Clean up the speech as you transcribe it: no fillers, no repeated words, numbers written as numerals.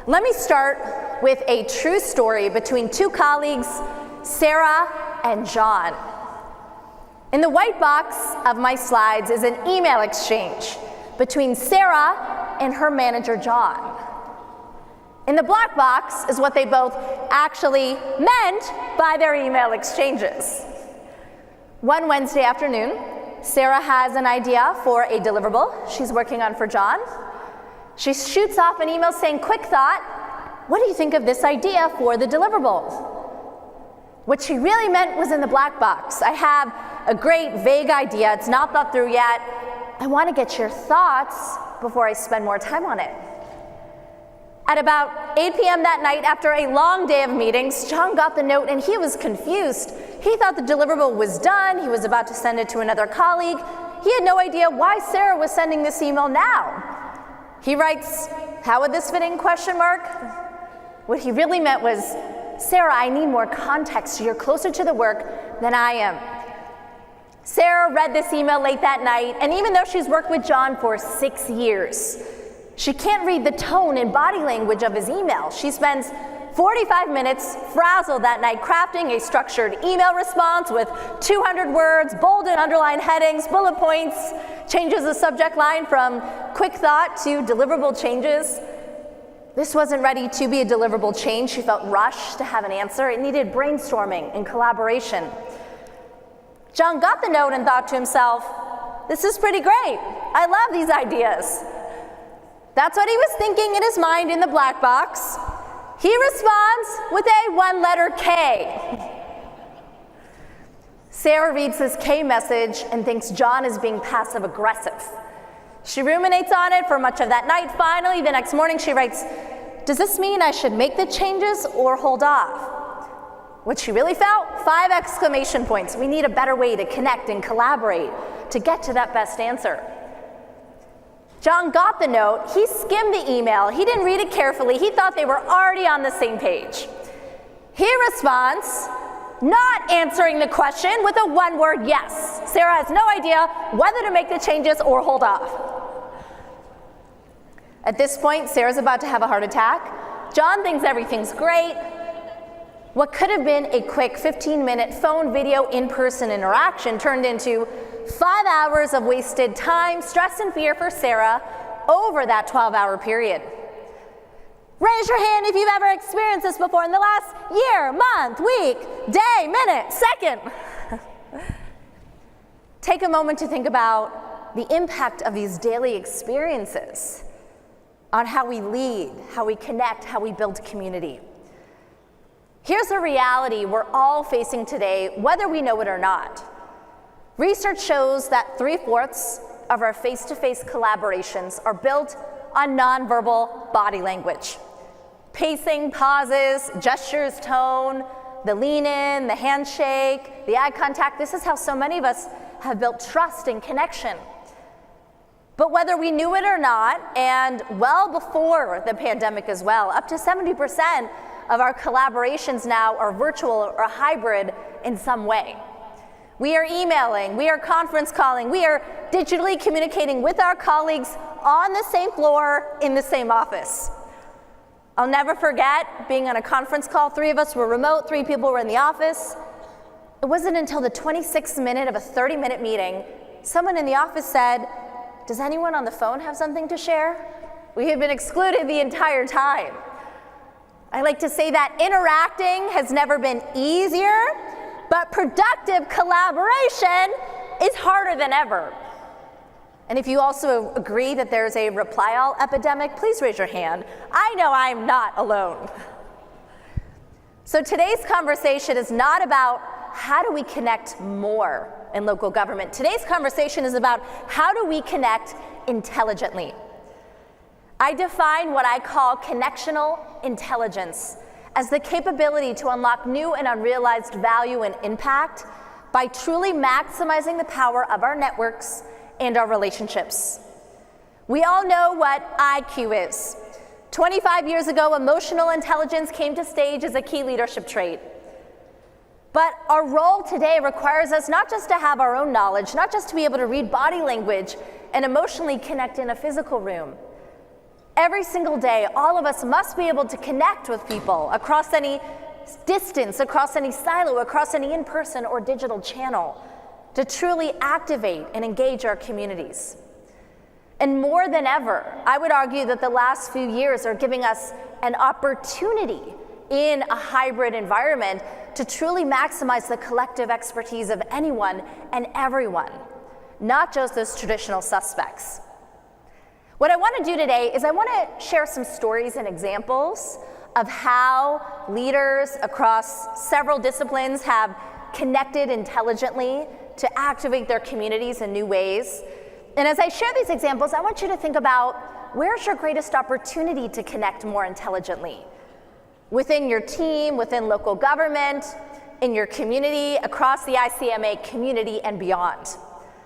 Let me start with a true story between two colleagues, Sarah and John. In the white box of my slides is an email exchange between Sarah and her manager, John. In the black box is what they both actually meant by their email exchanges. One Wednesday afternoon, Sarah has an idea for a deliverable she's working on for John. She shoots off an email saying, "Quick thought, what do you think of this idea for the deliverable?" What she really meant was in the black box. "I have a great vague idea, it's not thought through yet. I want to get your thoughts before I spend more time on it." At about 8 p.m. that night, after a long day of meetings, John got the note and he was confused. He thought the deliverable was done. He was about to send it to another colleague. He had no idea why Sarah was sending this email now. He writes, "How would this fit in, question mark?" What he really meant was, "Sarah, I need more context. You're closer to the work than I am." Sarah read this email late that night, and even though she's worked with John for 6 years, she can't read the tone and body language of his email. She spends 45 minutes frazzled that night crafting a structured email response with 200 words, bold and underlined headings, bullet points, changes the subject line from quick thought to deliverable changes. This wasn't ready to be a deliverable change. She felt rushed to have an answer. It needed brainstorming and collaboration. John got the note and thought to himself, "This is pretty great. I love these ideas." That's what he was thinking in his mind in the black box. He responds with a one-letter K. Sarah reads this K message and thinks John is being passive-aggressive. She ruminates on it for much of that night. Finally, the next morning she writes, "Does this mean I should make the changes or hold off?" What she really felt? 5 exclamation points. We need a better way to connect and collaborate to get to that best answer. John got the note. He skimmed the email. He didn't read it carefully. He thought they were already on the same page. He responds, not answering the question, with a one-word yes. Sarah has no idea whether to make the changes or hold off. At this point, Sarah's about to have a heart attack. John thinks everything's great. What could have been a quick 15-minute phone, video, in-person interaction turned into 5 hours of wasted time, stress, and fear for Sarah over that 12-hour period. Raise your hand if you've ever experienced this before in the last year, month, week, day, minute, second. Take a moment to think about the impact of these daily experiences on how we lead, how we connect, how we build community. Here's a reality we're all facing today, whether we know it or not. Research shows that 3/4 of our face-to-face collaborations are built on nonverbal body language. Pacing, pauses, gestures, tone, the lean in, the handshake, the eye contact. This is how so many of us have built trust and connection. But whether we knew it or not, and well before the pandemic as well, up to 70% of our collaborations now are virtual or hybrid in some way. We are emailing, we are conference calling, we are digitally communicating with our colleagues on the same floor in the same office. I'll never forget being on a conference call. 3 of us were remote, 3 people were in the office. It wasn't until the 26th minute of a 30-minute meeting, someone in the office said, "Does anyone on the phone have something to share?" We had been excluded the entire time. I like to say that interacting has never been easier, but productive collaboration is harder than ever. And if you also agree that there's a reply-all epidemic, please raise your hand. I know I'm not alone. So today's conversation is not about how do we connect more in local government. Today's conversation is about how do we connect intelligently. I define what I call connectional intelligence as the capability to unlock new and unrealized value and impact by truly maximizing the power of our networks and our relationships. We all know what IQ is. 25 years ago, emotional intelligence came to stage as a key leadership trait. But our role today requires us not just to have our own knowledge, not just to be able to read body language and emotionally connect in a physical room, Every single day, all of us must be able to connect with people across any distance, across any silo, across any in-person or digital channel to truly activate and engage our communities. And more than ever, I would argue that the last few years are giving us an opportunity in a hybrid environment to truly maximize the collective expertise of anyone and everyone, not just those traditional suspects. What I want to do today is I want to share some stories and examples of how leaders across several disciplines have connected intelligently to activate their communities in new ways. And as I share these examples, I want you to think about where's your greatest opportunity to connect more intelligently? Within your team, within local government, in your community, across the ICMA community and beyond.